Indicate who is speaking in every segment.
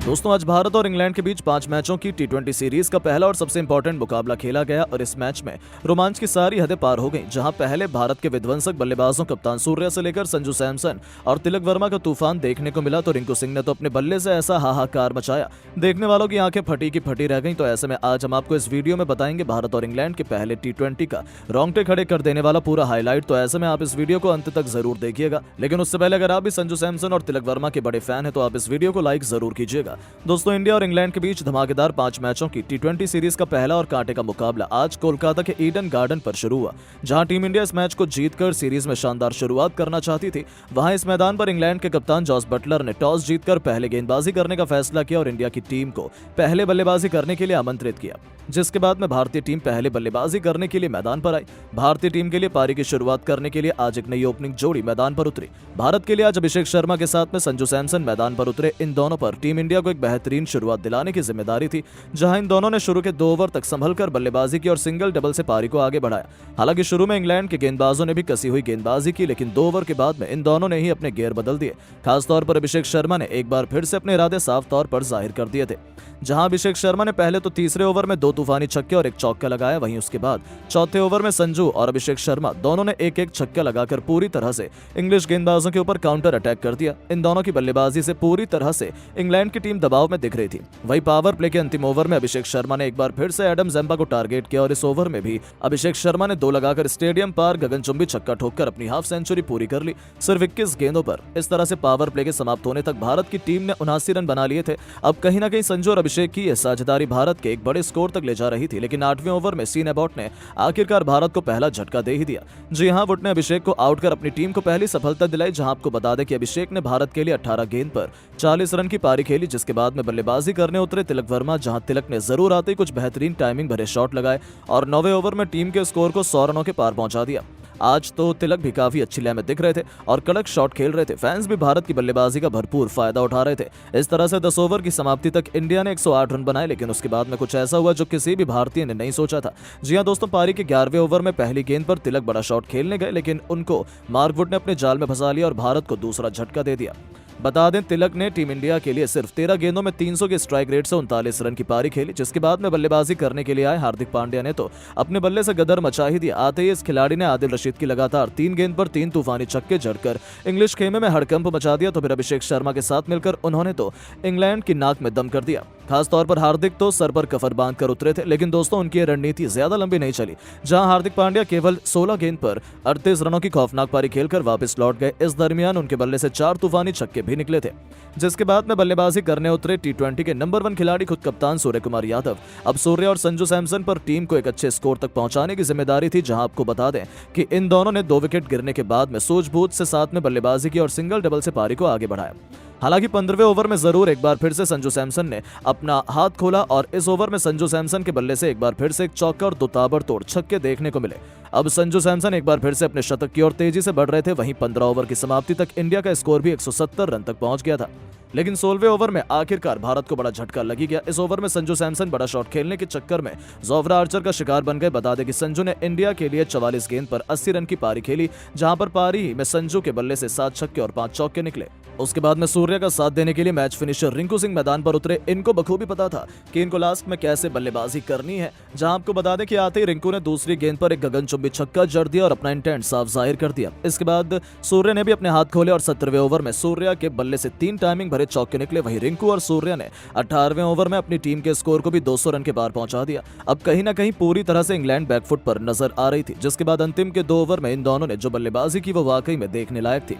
Speaker 1: दोस्तों आज भारत और इंग्लैंड के बीच 5 मैचों की टी20 सीरीज का पहला और सबसे इंपॉर्टेंट मुकाबला खेला गया और इस मैच में रोमांच की सारी हदें पार हो गईं। जहां पहले भारत के विध्वंसक बल्लेबाजों कप्तान सूर्या से लेकर संजू सैमसन और तिलक वर्मा का तूफान देखने को मिला, तो रिंकू सिंह ने तो अपने बल्ले से ऐसा हाहाकार मचाया, देखने वालों की आंखें फटी की फटी रह गईं। तो ऐसे में आज हम आपको इस वीडियो में बताएंगे भारत और इंग्लैंड के पहले टी20 का रोंगटे खड़े कर देने वाला पूरा हाईलाइट। तो ऐसे में आप इस वीडियो को अंत तक जरूर देखिएगा, लेकिन उससे पहले अगर आप भी संजू सैमसन और तिलक वर्मा के बड़े फैन हैं तो आप इस वीडियो को लाइक जरूर कीजिएगा। दोस्तों इंडिया और इंग्लैंड के बीच धमाकेदार 5 मैचों की टी20 सीरीज का पहला और कांटे का मुकाबला आज कोलकाता के ईडन गार्डन पर शुरू हुआ। जहां टीम इंडिया इस मैच को जीतकर सीरीज में शानदार शुरुआत करना चाहती थी, वहां इस मैदान पर इंग्लैंड के कप्तान जॉस बटलर ने टॉस जीतकर पहले गेंदबाजी करने का फैसला किया और इंडिया की टीम को पहले बल्लेबाजी करने के लिए आमंत्रित किया, जिसके बाद में भारतीय टीम पहले बल्लेबाजी करने के लिए मैदान पर आई। भारतीय टीम के लिए पारी की शुरुआत करने के लिए आज एक नई ओपनिंग जोड़ी मैदान पर उतरी। भारत के लिए आज अभिषेक शर्मा के साथ में संजू सैमसन मैदान पर उतरे। इन दोनों पर टीम इंडिया को एक बेहतरीन शुरुआत दिलाने की जिम्मेदारी थी, जहां इन दोनों ने शुरू के 2 ओवर तक संभलकर बल्लेबाजी की और सिंगल डबल से पारी को आगे बढ़ाया। हालांकि शुरू में इंग्लैंड के गेंदबाजों ने भी कसी हुई गेंदबाजी की, लेकिन 2 ओवर के बाद में इन दोनों ने ही अपने गियर बदल दिए। खासतौर पर अभिषेक शर्मा ने एक बार फिर से अपने इरादे साफ तौर पर जाहिर कर दिए थे। जहां अभिषेक शर्मा ने पहले तो तीसरे ओवर में 2 तूफानी छक्के और एक चौका लगाया, वहीं उसके बाद चौथे ओवर में संजू और अभिषेक शर्मा दोनों ने एक एक छक्का लगाकर पूरी तरह से इंग्लिश गेंदबाजों के ऊपर काउंटर अटैक कर दिया। इन दोनों की बल्लेबाजी से पूरी तरह से इंग्लैंड की टीम दबाव में दिख रही थी। वहीं पावर प्ले के अंतिम ओवर में अभिषेक शर्मा ने एक बार फिर से एडम ज़ेम्पा को टारगेट किया और इस ओवर में भी अभिषेक शर्मा ने 2 लगाकर स्टेडियम पार गगनचुंबी छक्का ठोककर अपनी हाफ सेंचुरी पूरी कर ली, सिर्फ 21 गेंदों पर। इस तरह से पावर प्ले के समाप्त होने तक भारत की टीम ने 79 रन बना लिए थे। अब कहीं ना कहीं संजू और अभिषेक की साझेदारी भारत के एक बड़े स्कोर तक ले जा रही थी, लेकिन 8वें ओवर में सीन एबॉट ने आखिरकार भारत को पहला झटका दे ही दिया। जी हां, वुड ने अभिषेक को आउट कर अपनी टीम को पहली सफलता दिलाई। जहां आपको बता दें कि अभिषेक ने भारत के लिए 18 गेंद पर 40 रन की पारी खेली, जिसके बाद में बल्लेबाजी करने उतरे तिलक वर्मा। जहां तिलक ने जरूर आते ही कुछ बेहतरीन टाइमिंग भरे शॉट लगाए और 9वें ओवर में टीम के स्कोर को 100 रनों के पार पहुंचा दिया। आज तो तिलक भी काफी अच्छी लय में दिख रहे थे और कड़क शॉट खेल रहे थे। फैंस भी भारत की बल्लेबाजी का भरपूर फायदा उठा रहे थे। इस तरह से 10 ओवर की समाप्ति तक इंडिया ने 108 रन बनाए, लेकिन उसके बाद में कुछ ऐसा हुआ जो किसी भी भारतीय ने नहीं सोचा था। जी हां दोस्तों, पारी के 11वें ओवर में पहली गेंद पर तिलक बड़ा शॉट खेलने गए, लेकिन उनको मार्क वुड ने अपने जाल में फंसा लिया और भारत को दूसरा झटका दे दिया। बता दें, तिलक ने टीम इंडिया के लिए सिर्फ 13 गेंदों में 300 के स्ट्राइक रेट से 39 रन की पारी खेली, जिसके बाद में बल्लेबाजी करने के लिए आए हार्दिक पांड्या ने तो अपने बल्ले से गदर मचा ही दिया। आते ही इस खिलाड़ी ने आदिल रशीद की लगातार 3 गेंद पर 3 तूफानी छक्के जड़कर इंग्लिश खेमे में हड़कंप मचा दिया। तो फिर अभिषेक शर्मा के साथ मिलकर उन्होंने तो इंग्लैंड की नाक में दम कर दिया। खासतौर पर हार्दिक तो सर पर कफर बांधकर उतरे थे, लेकिन दोस्तों उनकी रणनीति ज्यादा लंबी नहीं चली। जहां हार्दिक पांड्या केवल 16 गेंद पर 38 रनों की खौफनाक पारी खेलकर वापस लौट गए। इस दरमियान उनके बल्ले से 4 तूफानी छक्के भी निकले थे, जिसके बाद में बल्लेबाजी करने उतरे टी20 के नंबर 1 खिलाड़ी खुद कप्तान सूर्य कुमार यादव। अब सूर्य और संजू सैमसन पर टीम को एक अच्छे स्कोर तक पहुंचाने की जिम्मेदारी थी। जहां आपको बता दें कि इन दोनों ने 2 विकेट गिरने के बाद में सूझबूझ से साथ में बल्लेबाजी की और सिंगल डबल से पारी को आगे बढ़ाया। हालांकि 15वें ओवर में जरूर एक बार फिर से संजू सैमसन ने अपना हाथ खोला और इस ओवर में संजू सैमसन के बल्ले से एक बार फिर से एक चौका और 2 ताबड़तोड़ छक्के देखने को मिले। अब संजू सैमसन एक बार फिर से अपने शतक की ओर तेजी से बढ़ रहे थे। वहीं 15 ओवर की समाप्ति तक इंडिया का स्कोर भी 170 रन तक पहुंच गया था, लेकिन 16वें ओवर में आखिरकार भारत को बड़ा झटका लगी गया। इस ओवर में संजू सैमसन बड़ा शॉट खेलने के चक्कर में जोफ्रा आर्चर का शिकार बन गए। बता दें कि संजू ने इंडिया के लिए 44 गेंद पर 80 रन की पारी खेली, जहां पर पारी में संजू के बल्ले से 7 छक्के और 5 चौके निकले। उसके बाद में सूर्य का साथ देने के लिए मैच फिनिशर रिंकू सिंह मैदान पर उतरे। इनको बखूबी पता था कि इनको लास्ट में कैसे बल्लेबाजी करनी है। जहां आपको बता दें कि आते ही रिंकू ने दूसरी गेंद पर एक गगनचुंबी छक्का जड़ दिया और अपना इंटेंट साफ जाहिर कर दिया। इसके बाद सूर्य ने भी अपने हाथ खोले और 17वें ओवर में सूर्य के बल्ले से 3 टाइमिंग भरे चौके निकले। वहीं रिंकू और सूर्य ने 18वें ओवर में अपनी टीम के स्कोर को भी 200 रन के पार पहुंचा दिया। अब कहीं ना कहीं पूरी तरह से इंग्लैंड बैकफुट पर नजर आ रही थी, जिसके बाद अंतिम के 2 ओवर में इन दोनों ने जो बल्लेबाजी की वो वाकई में देखने लायक थी।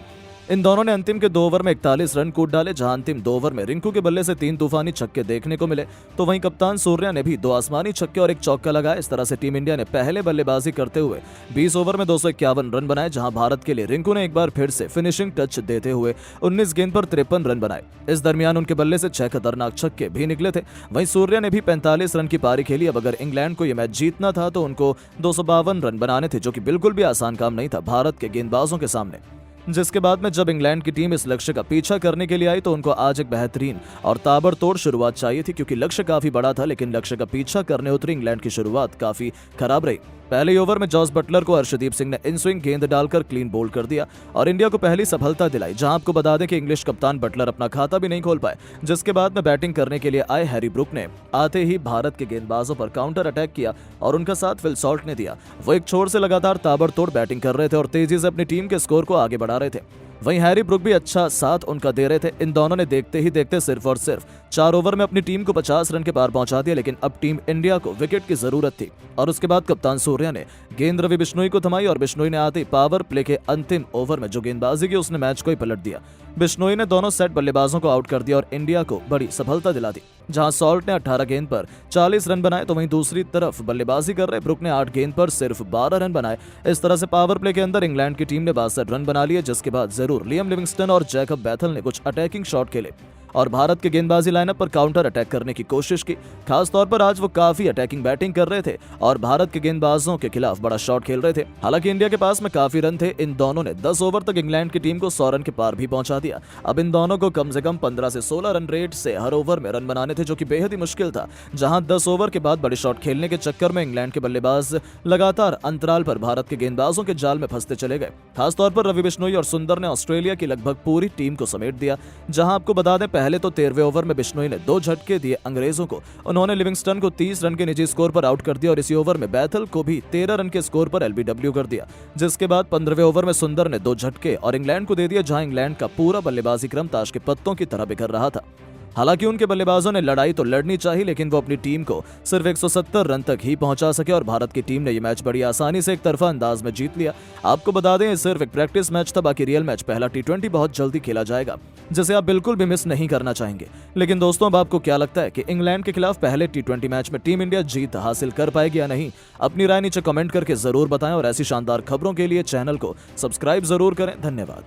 Speaker 1: इन दोनों ने अंतिम के 2 ओवर में 41 रन कूद डाले, जहां अंतिम 2 ओवर में रिंकू के बल्ले से 3 तूफानी छक्के देखने को मिले। तो वहीं कप्तान सूर्या ने भी 2 आसमानी छक्के और एक चौका लगाया। इस तरह से टीम इंडिया ने पहले बल्लेबाजी करते हुए 20 ओवर में 251 रन बनाए, जहां भारत के लिए रिंकू ने एक बार फिर से फिनिशिंग टच देते हुए 19 गेंद पर 53 रन बनाए। इस दरमियान उनके बल्ले से 6 खतरनाक छक्के भी निकले थे। वहीं सूर्या ने भी 45 रन की पारी खेली। अब अगर इंग्लैंड को यह मैच जीतना था तो उनको 252 रन बनाने थे, जो कि बिल्कुल भी आसान काम नहीं था भारत के गेंदबाजों के सामने। जिसके बाद में जब इंग्लैंड की टीम इस लक्ष्य का पीछा करने के लिए आई तो उनको आज एक बेहतरीन और ताबड़तोड़ शुरुआत चाहिए थी, क्योंकि लक्ष्य काफी बड़ा था, लेकिन लक्ष्य का पीछा करने उतरी इंग्लैंड की शुरुआत काफी खराब रही। पहले ओवर में जॉस बटलर को अर्शदीप सिंह ने इन स्विंग गेंद डालकर क्लीन बोल्ड कर दिया और इंडिया को पहली सफलता दिलाई। जहां आपको बता दें कि इंग्लिश कप्तान बटलर अपना खाता भी नहीं खोल पाए, जिसके बाद में बैटिंग करने के लिए आए हैरी ब्रुक ने आते ही भारत के गेंदबाजों पर काउंटर अटैक किया और उनका साथ फिल सॉल्ट ने दिया। वो एक छोर से लगातार ताबड़तोड़ बैटिंग कर रहे थे और तेजी से अपनी टीम के स्कोर को आगे बढ़ा रहे थे। वहीं हैरी ब्रुक भी अच्छा साथ उनका दे रहे थे। इन दोनों ने देखते ही देखते सिर्फ और सिर्फ 4 ओवर में अपनी टीम को 50 रन के पार पहुंचा दिया। लेकिन अब टीम इंडिया को विकेट की जरूरत थी और उसके बाद कप्तान सूर्या ने गेंद रवि बिश्नोई को थमाई और बिश्नोई ने आते ही पावर प्ले के अंतिम ओवर में जो गेंदबाजी की उसने मैच को ही पलट दिया। बिश्नोई ने दोनों सेट बल्लेबाजों को आउट कर दिया और इंडिया को बड़ी सफलता दिला दी। जहां सॉल्ट ने 18 गेंद पर 40 रन बनाए तो वहीं दूसरी तरफ बल्लेबाजी कर रहे ब्रुक ने 8 गेंद पर सिर्फ 12 रन बनाए। इस तरह से पावर प्ले के अंदर इंग्लैंड की टीम ने 62 रन बना लिए, जिसके बाद जरूर लियम लिविंगस्टन और जैकब बैथल ने कुछ अटैकिंग शॉट खेले और भारत के गेंदबाजी लाइनअप पर काउंटर अटैक करने की कोशिश की। खास तौर पर आज वो काफी अटैकिंग बैटिंग कर रहे थे और भारत के गेंदबाजों के खिलाफ बड़ा शॉट खेल रहे थे। हालांकि इंडिया के पास में काफी रन थे। इन दोनों ने 10 ओवर तक इंग्लैंड की टीम को 100 रन के पार भी पहुंचा दिया। अब इन दोनों को कम से कम 15 से 16 रन रेट से हर ओवर में रन बनाने थे, जो कि बेहद ही मुश्किल था। जहां 10 ओवर के बाद बड़े शॉट खेलने के चक्कर में इंग्लैंड के बल्लेबाज लगातार अंतराल पर भारत के गेंदबाजों के जाल में फंसते चले गए। खासतौर पर रवि बिश्नोई और सुंदर ने ऑस्ट्रेलिया की लगभग पूरी टीम को समेट दिया। जहां आपको बता दें पहले तो 13वें ओवर में बिश्नोई ने 2 झटके दिए अंग्रेजों को। उन्होंने लिविंगस्टन को 30 रन के निजी स्कोर पर आउट कर दिया और इसी ओवर में बैथल को भी 13 रन के स्कोर पर एलबीडब्ल्यू कर दिया। जिसके बाद 15वें ओवर में सुंदर ने 2 झटके और इंग्लैंड को दे दिया, जहां इंग्लैंड का पूरा बल्लेबाजी क्रम ताश के पत्तों की तरह बिखर रहा था। हालांकि उनके बल्लेबाजों ने लड़ाई तो लड़नी चाहिए, लेकिन वो अपनी टीम को सिर्फ 170 रन तक ही पहुंचा सके और भारत की टीम ने यह मैच बड़ी आसानी से एक तरफा अंदाज में जीत लिया। आपको बता दें सिर्फ एक प्रैक्टिस मैच था, बाकी रियल मैच पहला T20 बहुत जल्दी खेला जाएगा, जिसे आप बिल्कुल भी मिस नहीं करना चाहेंगे। लेकिन दोस्तों, अब आपको क्या लगता है कि इंग्लैंड के खिलाफ पहले T20 मैच में टीम इंडिया जीत हासिल कर पाएगी या नहीं? अपनी राय नीचे कमेंट करके जरूर बताएं और ऐसी शानदार खबरों के लिए चैनल को सब्सक्राइब जरूर करें। धन्यवाद।